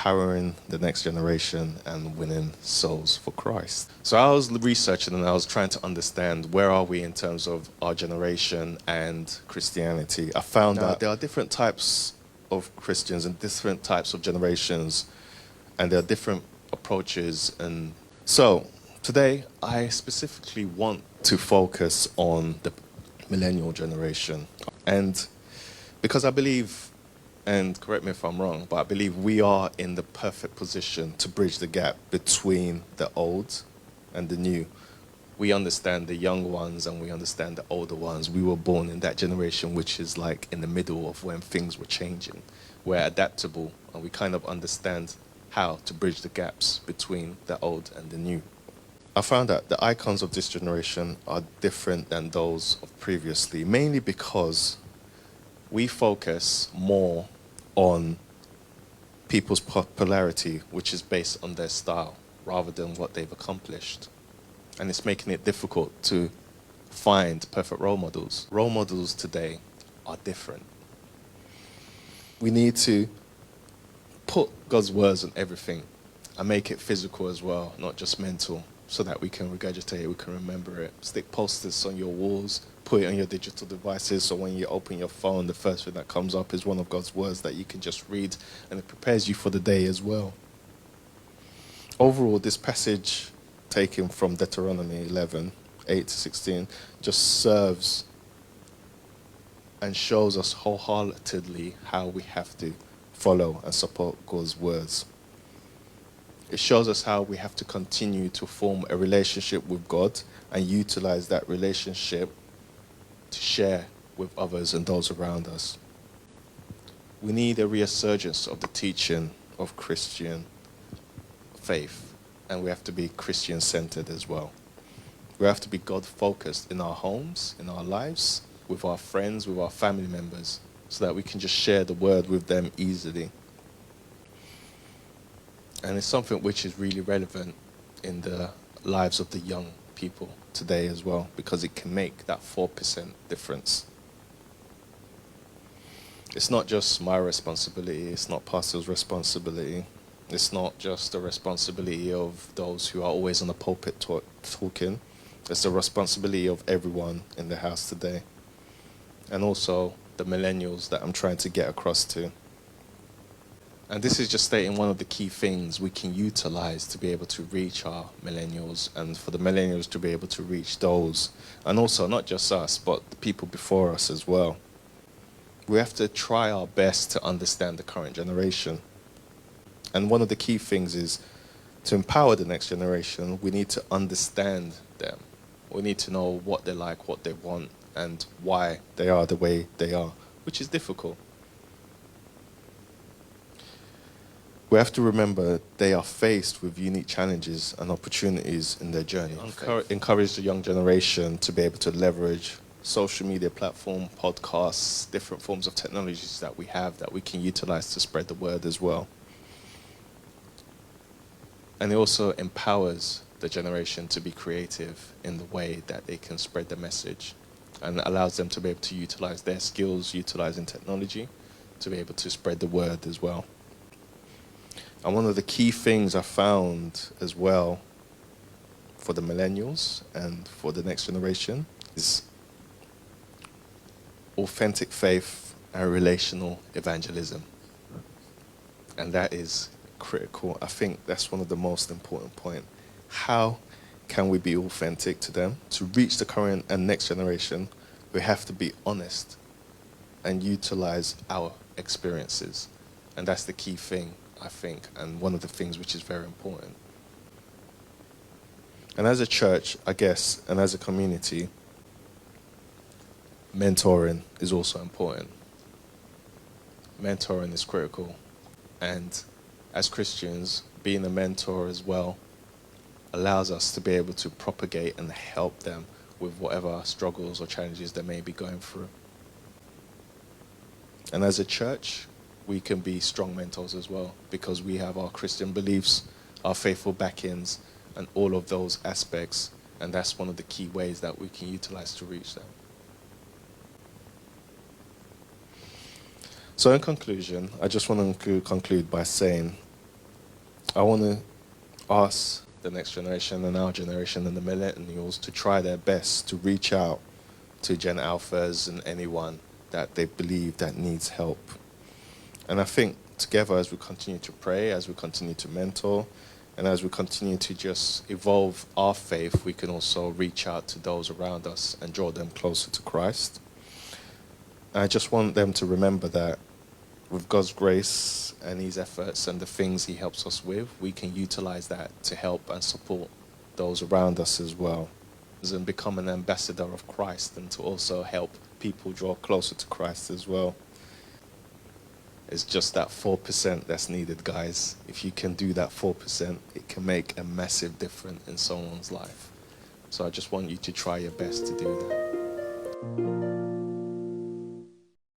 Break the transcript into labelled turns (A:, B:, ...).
A: empowering the next generation and winning souls for Christ. So I was researching and I was trying to understand where are we in terms of our generation and Christianity. I found that there are different types of Christians and different types of generations, and there are different approaches. And so today I specifically want to focus on the millennial generation. And because I believe, and correct me if I'm wrong, but I believe we are in the perfect position to bridge the gap between the old and the new. We understand the young ones and we understand the older ones. We were born in that generation which is like in the middle of when things were changing. We're adaptable and we kind of understand how to bridge the gaps between the old and the new. I found that the icons of this generation are different than those of previously, mainly because we focus more on people's popularity, which is based on their style, rather than what they've accomplished. And it's making it difficult to find perfect role models. Role models today are different. We need to put God's words on everything and make it physical as well, not just mental, so that we can regurgitate it, we can remember it. Stick posters on your walls, put it on your digital devices, so when you open your phone, the first thing that comes up is one of God's words that you can just read, and it prepares you for the day as well. Overall, this passage taken from Deuteronomy 11, 8 to 16, just serves and shows us wholeheartedly how we have to follow and support God's words. It shows us how we have to continue to form a relationship with God and utilize that relationship to share with others and those around us. We need a resurgence of the teaching of Christian faith, and we have to be Christian-centered as well. We have to be God-focused in our homes, in our lives, with our friends, with our family members, so that we can just share the word with them easily. And it's something which is really relevant in the lives of the young people today as well, because it can make that 4% difference. It's not just my responsibility, it's not pastor's responsibility, it's not just the responsibility of those who are always on the pulpit talking, it's the responsibility of everyone in the house today. And also the millennials that I'm trying to get across to. And this is just stating one of the key things we can utilize to be able to reach our millennials, and for the millennials to be able to reach those, and also not just us, but the people before us as well. We have to try our best to understand the current generation. And one of the key things is to empower the next generation, we need to understand them. We need to know what they like, what they want, and why they are the way they are, which is difficult. We have to remember they are faced with unique challenges and opportunities in their journey. Encourage the young generation to be able to leverage social media platform, podcasts, different forms of technologies that we have that we can utilize to spread the word as well. And it also empowers the generation to be creative in the way that they can spread the message, and allows them to be able to utilize their skills, utilizing technology, to be able to spread the word as well. And one of the key things I found as well for the millennials and for the next generation is authentic faith and relational evangelism. And that is critical. I think that's one of the most important points. How can we be authentic to them? To reach the current and next generation, we have to be honest and utilize our experiences. And that's the key thing, I think, and one of the things which is very important. And as a church, I guess, and as a community, mentoring is also important. Mentoring is critical. And as Christians, being a mentor as well allows us to be able to propagate and help them with whatever struggles or challenges they may be going through. And as a church, we can be strong mentors as well, because we have our Christian beliefs, our faithful backings, and all of those aspects. And that's one of the key ways that we can utilize to reach them. So in conclusion, I just want to conclude by saying I want to ask the next generation and our generation and the millennials to try their best to reach out to Gen Alphas and anyone that they believe that needs help. And I think together, as we continue to pray, as we continue to mentor, and as we continue to just evolve our faith, we can also reach out to those around us and draw them closer to Christ. I just want them to remember that with God's grace and His efforts and the things He helps us with, we can utilize that to help and support those around us as well, and become an ambassador of Christ, and to also help people draw closer to Christ as well. It's just that 4% that's needed, guys. If you can do that 4%, it can make a massive difference in someone's life. So I just want you to try your best to do that.